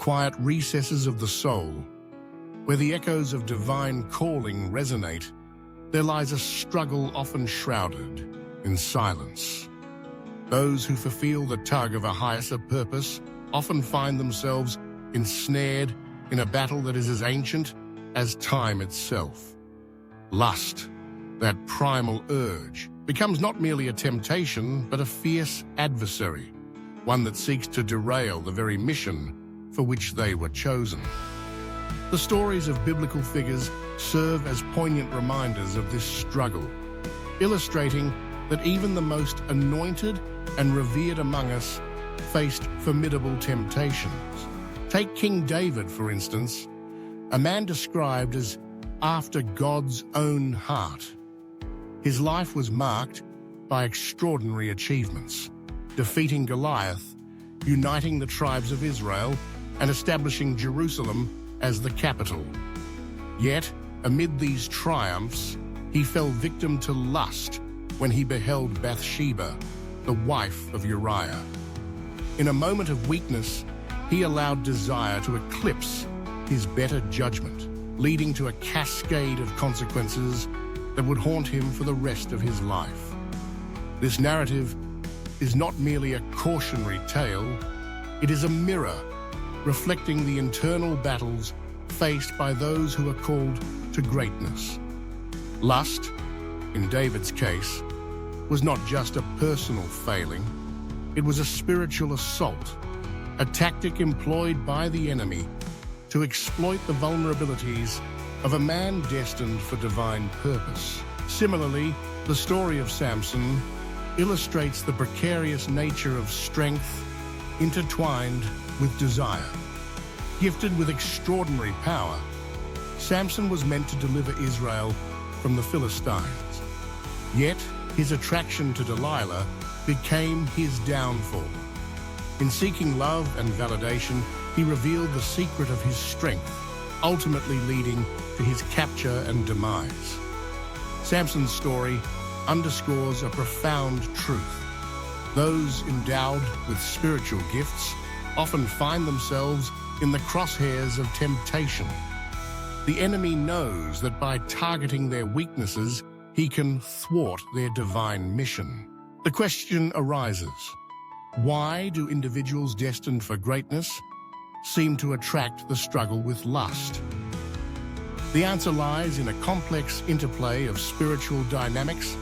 quiet recesses of the soul, where the echoes of divine calling resonate, there lies a struggle often shrouded in silence. Those who fulfill the tug of a higher purpose often find themselves ensnared in a battle that is as ancient as time itself. Lust, that primal urge, becomes not merely a temptation, but a fierce adversary, one that seeks to derail the very mission for which they were chosen. The stories of biblical figures serve as poignant reminders of this struggle, illustrating that even the most anointed and revered among us faced formidable temptations. Take King David, for instance, a man described as after God's own heart. His life was marked by extraordinary achievements, defeating Goliath, uniting the tribes of Israel, and establishing Jerusalem as the capital. Yet, amid these triumphs, he fell victim to lust when he beheld Bathsheba, the wife of Uriah. In a moment of weakness, he allowed desire to eclipse his better judgment, leading to a cascade of consequences that would haunt him for the rest of his life. This narrative is not merely a cautionary tale, it is a mirror reflecting the internal battles faced by those who are called to greatness. Lust, in David's case, was not just a personal failing, it was a spiritual assault, a tactic employed by the enemy to exploit the vulnerabilities of a man destined for divine purpose. Similarly, the story of Samson illustrates the precarious nature of strength intertwined with desire. Gifted with extraordinary power, Samson was meant to deliver Israel from the Philistines. Yet, his attraction to Delilah became his downfall. In seeking love and validation, he revealed the secret of his strength, ultimately leading to his capture and demise. Samson's story underscores a profound truth. Those endowed with spiritual gifts often find themselves in the crosshairs of temptation. The enemy knows that by targeting their weaknesses, he can thwart their divine mission. The question arises, why do individuals destined for greatness seem to attract the struggle with lust? The answer lies in a complex interplay of spiritual dynamics,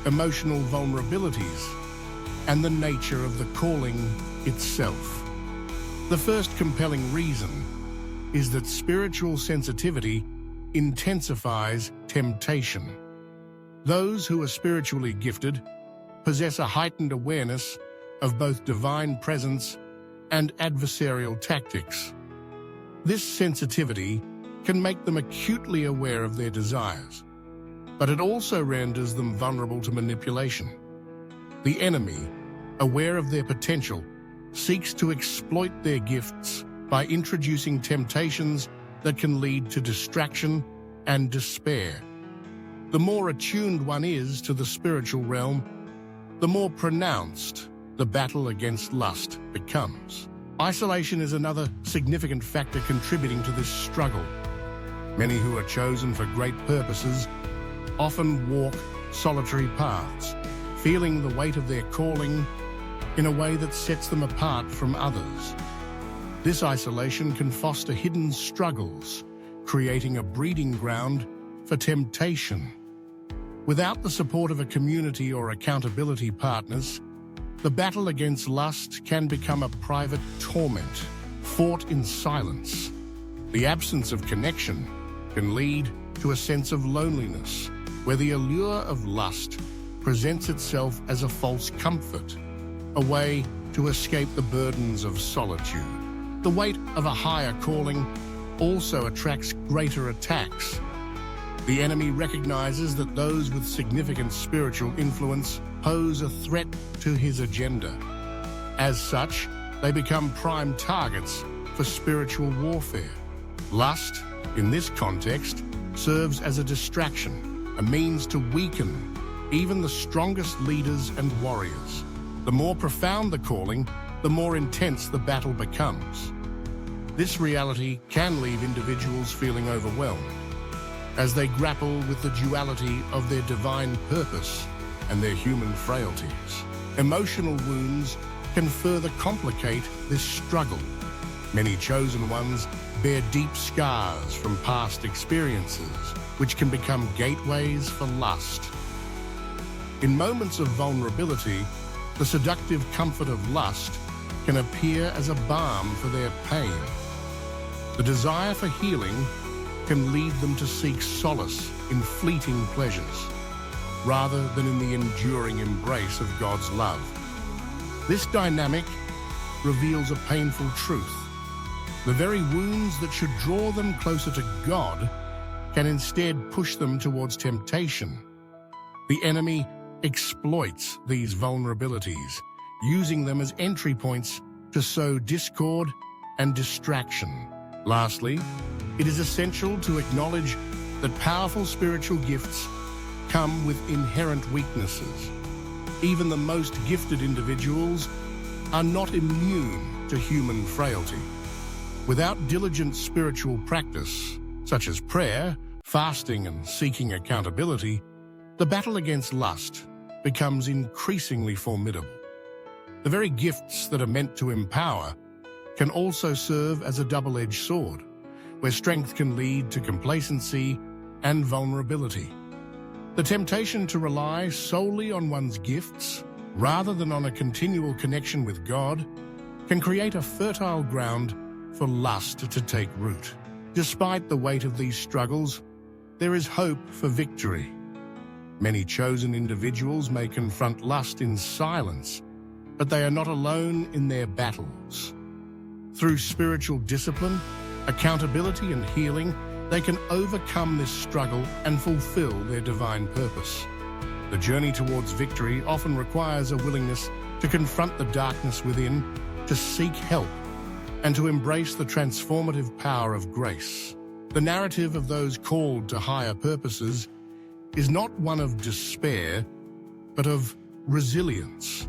emotional vulnerabilities, and the nature of the calling itself. The first compelling reason is that spiritual sensitivity intensifies temptation. Those who are spiritually gifted possess a heightened awareness of both divine presence and adversarial tactics. This sensitivity can make them acutely aware of their desires, but it also renders them vulnerable to manipulation. The enemy, aware of their potential, seeks to exploit their gifts by introducing temptations that can lead to distraction and despair. The more attuned one is to the spiritual realm, the more pronounced the battle against lust becomes. Isolation is another significant factor contributing to this struggle. Many who are chosen for great purposes often walk solitary paths, feeling the weight of their calling in a way that sets them apart from others. This isolation can foster hidden struggles, creating a breeding ground for temptation. Without the support of a community or accountability partners, the battle against lust can become a private torment, fought in silence. The absence of connection can lead to a sense of loneliness, where the allure of lust presents itself as a false comfort, a way to escape the burdens of solitude. The weight of a higher calling also attracts greater attacks. The enemy recognizes that those with significant spiritual influence pose a threat to his agenda. As such, they become prime targets for spiritual warfare. Lust, in this context, serves as a distraction, a means to weaken even the strongest leaders and warriors. The more profound the calling, the more intense the battle becomes. This reality can leave individuals feeling overwhelmed as they grapple with the duality of their divine purpose and their human frailties. Emotional wounds can further complicate this struggle. Many chosen ones bear deep scars from past experiences, which can become gateways for lust. In moments of vulnerability, the seductive comfort of lust can appear as a balm for their pain. The desire for healing can lead them to seek solace in fleeting pleasures, rather than in the enduring embrace of God's love. This dynamic reveals a painful truth. The very wounds that should draw them closer to God can instead push them towards temptation. The enemy exploits these vulnerabilities, using them as entry points to sow discord and distraction. Lastly, it is essential to acknowledge that powerful spiritual gifts come with inherent weaknesses. Even the most gifted individuals are not immune to human frailty. Without diligent spiritual practice, such as prayer, fasting, and seeking accountability, the battle against lust becomes increasingly formidable. The very gifts that are meant to empower can also serve as a double-edged sword, where strength can lead to complacency and vulnerability. The temptation to rely solely on one's gifts, rather than on a continual connection with God, can create a fertile ground for lust to take root. Despite the weight of these struggles, there is hope for victory. Many chosen individuals may confront lust in silence, but they are not alone in their battles. Through spiritual discipline, accountability, and healing, they can overcome this struggle and fulfill their divine purpose. The journey towards victory often requires a willingness to confront the darkness within, to seek help, and to embrace the transformative power of grace. The narrative of those called to higher purposes is not one of despair, but of resilience.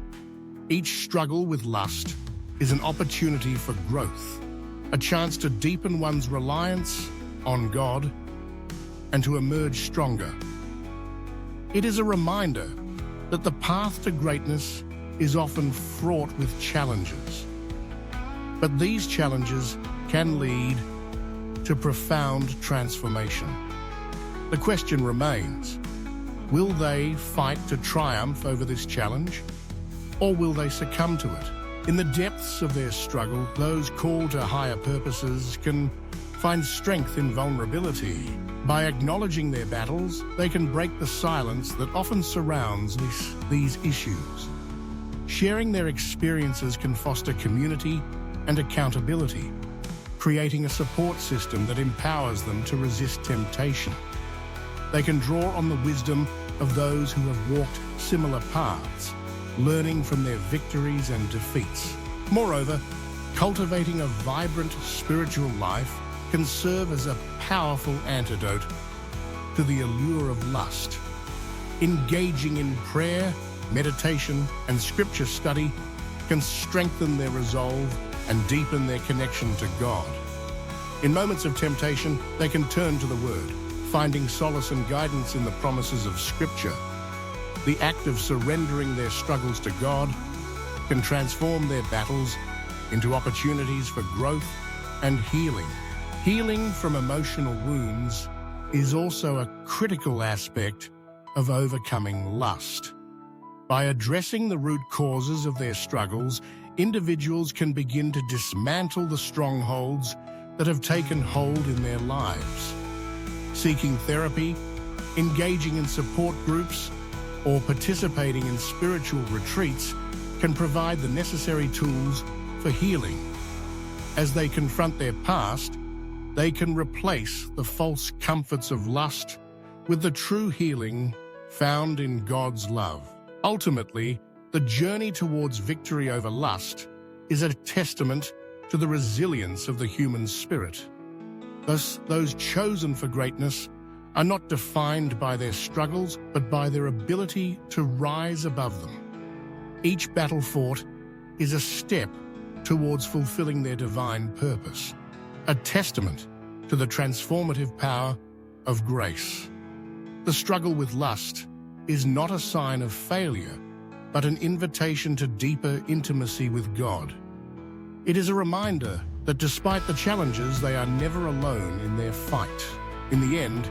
Each struggle with lust is an opportunity for growth, a chance to deepen one's reliance on God and to emerge stronger. It is a reminder that the path to greatness is often fraught with challenges, but these challenges can lead to profound transformation. The question remains, will they fight to triumph over this challenge, or will they succumb to it? In the depths of their struggle, those called to higher purposes can find strength in vulnerability. By acknowledging their battles, they can break the silence that often surrounds these issues. Sharing their experiences can foster community and accountability, creating a support system that empowers them to resist temptation. They can draw on the wisdom of those who have walked similar paths, learning from their victories and defeats. Moreover, cultivating a vibrant spiritual life can serve as a powerful antidote to the allure of lust. Engaging in prayer, meditation, and scripture study can strengthen their resolve and deepen their connection to God. In moments of temptation, they can turn to the Word, finding solace and guidance in the promises of Scripture. The act of surrendering their struggles to God can transform their battles into opportunities for growth and healing. Healing from emotional wounds is also a critical aspect of overcoming lust. By addressing the root causes of their struggles, individuals can begin to dismantle the strongholds that have taken hold in their lives. Seeking therapy, engaging in support groups, or participating in spiritual retreats can provide the necessary tools for healing. As they confront their past, they can replace the false comforts of lust with the true healing found in God's love. Ultimately, the journey towards victory over lust is a testament to the resilience of the human spirit. Thus, those chosen for greatness are not defined by their struggles, but by their ability to rise above them. Each battle fought is a step towards fulfilling their divine purpose. a testament to the transformative power of grace. The struggle with lust is not a sign of failure, but an invitation to deeper intimacy with God. It is a reminder that despite the challenges, they are never alone in their fight. In the end,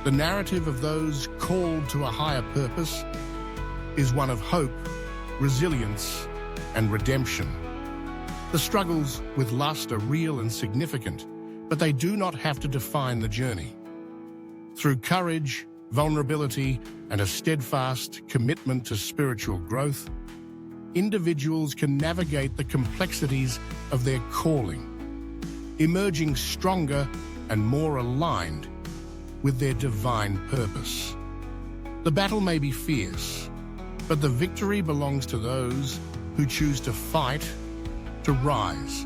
the narrative of those called to a higher purpose is one of hope, resilience, and redemption. The struggles with lust are real and significant, but they do not have to define the journey. Through courage, vulnerability, and a steadfast commitment to spiritual growth, individuals can navigate the complexities of their calling, emerging stronger and more aligned with their divine purpose. The battle may be fierce, but the victory belongs to those who choose to fight, to rise,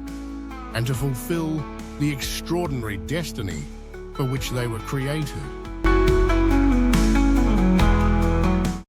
and to fulfill the extraordinary destiny for which they were created.